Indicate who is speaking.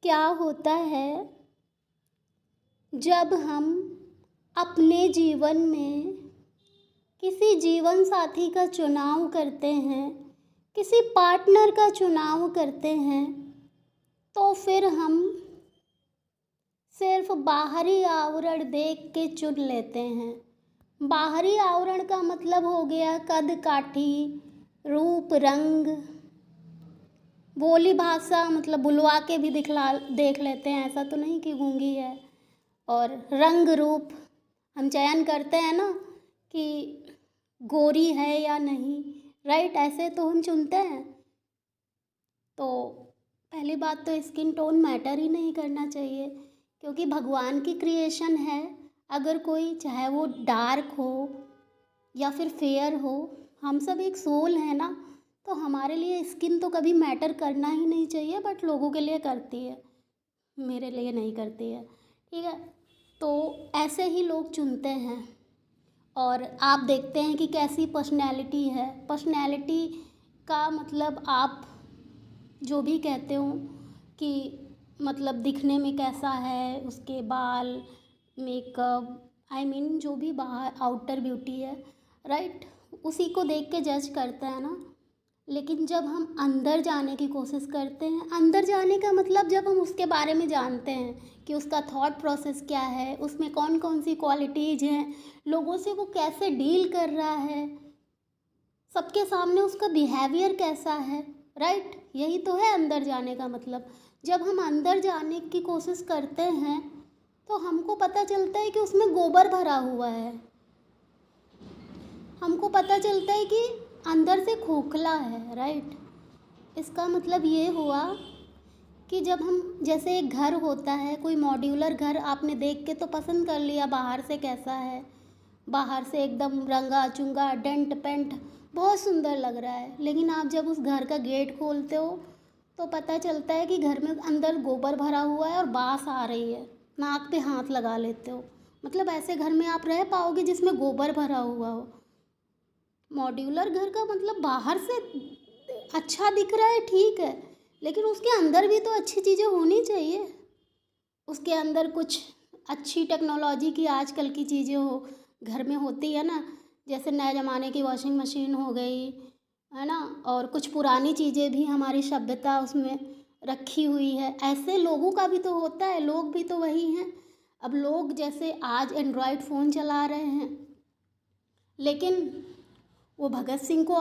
Speaker 1: क्या होता है जब हम अपने जीवन में किसी जीवन साथी का चुनाव करते हैं, किसी पार्टनर का चुनाव करते हैं, तो फिर हम सिर्फ बाहरी आवरण देख के चुन लेते हैं। बाहरी आवरण का मतलब हो गया कद काठी, रूप रंग, बोली भाषा, मतलब बुलवा के भी देख लेते हैं, ऐसा तो नहीं कि गूंगी है। और रंग रूप हम चयन करते हैं ना कि गोरी है या नहीं, राइट, ऐसे तो हम चुनते हैं। तो पहली बात तो स्किन टोन मैटर ही नहीं करना चाहिए, क्योंकि भगवान की क्रिएशन है। अगर कोई चाहे वो डार्क हो या फिर फेयर हो, हम सब एक सोल है ना, तो हमारे लिए स्किन तो कभी मैटर करना ही नहीं चाहिए, बट लोगों के लिए करती है, मेरे लिए नहीं करती है, ठीक है। तो ऐसे ही लोग चुनते हैं। और आप देखते हैं कि कैसी पर्सनैलिटी है। पर्सनैलिटी का मतलब आप जो भी कहते हो कि मतलब दिखने में कैसा है, उसके बाल, मेकअप, जो भी बाहर आउटर ब्यूटी है, राइट, उसी को देख के जज करते हैं ना। लेकिन जब हम अंदर जाने की कोशिश करते हैं, अंदर जाने का मतलब जब हम उसके बारे में जानते हैं कि उसका थॉट प्रोसेस क्या है, उसमें कौन कौन सी क्वालिटीज़ हैं, लोगों से वो कैसे डील कर रहा है, सबके सामने उसका बिहेवियर कैसा है, राइट, यही तो है अंदर जाने का मतलब। जब हम अंदर जाने की कोशिश करते हैं तो हमको पता चलता है कि उसमें गोबर भरा हुआ है, हमको पता चलता है कि अंदर से खोखला है, राइट। इसका मतलब ये हुआ कि जब हम, जैसे एक घर होता है, कोई मॉड्यूलर घर आपने देख के तो पसंद कर लिया बाहर से कैसा है, बाहर से एकदम रंगा चुंगा डेंट पेंट बहुत सुंदर लग रहा है, लेकिन आप जब उस घर का गेट खोलते हो तो पता चलता है कि घर में अंदर गोबर भरा हुआ है और बास आ रही है, नाक पे हाथ लगा लेते हो। मतलब ऐसे घर में आप रह पाओगे जिसमें गोबर भरा हुआ हो। मॉड्यूलर घर का मतलब बाहर से अच्छा दिख रहा है, ठीक है, लेकिन उसके अंदर भी तो अच्छी चीज़ें होनी चाहिए। उसके अंदर कुछ अच्छी टेक्नोलॉजी की आजकल की चीज़ें हो, घर में होती है ना, जैसे नए ज़माने की वॉशिंग मशीन हो गई है ना, और कुछ पुरानी चीज़ें भी, हमारी सभ्यता उसमें रखी हुई है। ऐसे लोगों का भी तो होता है, लोग भी तो वही हैं। अब लोग जैसे आज एंड्रॉयड फ़ोन चला रहे हैं, लेकिन वो भगत सिंह को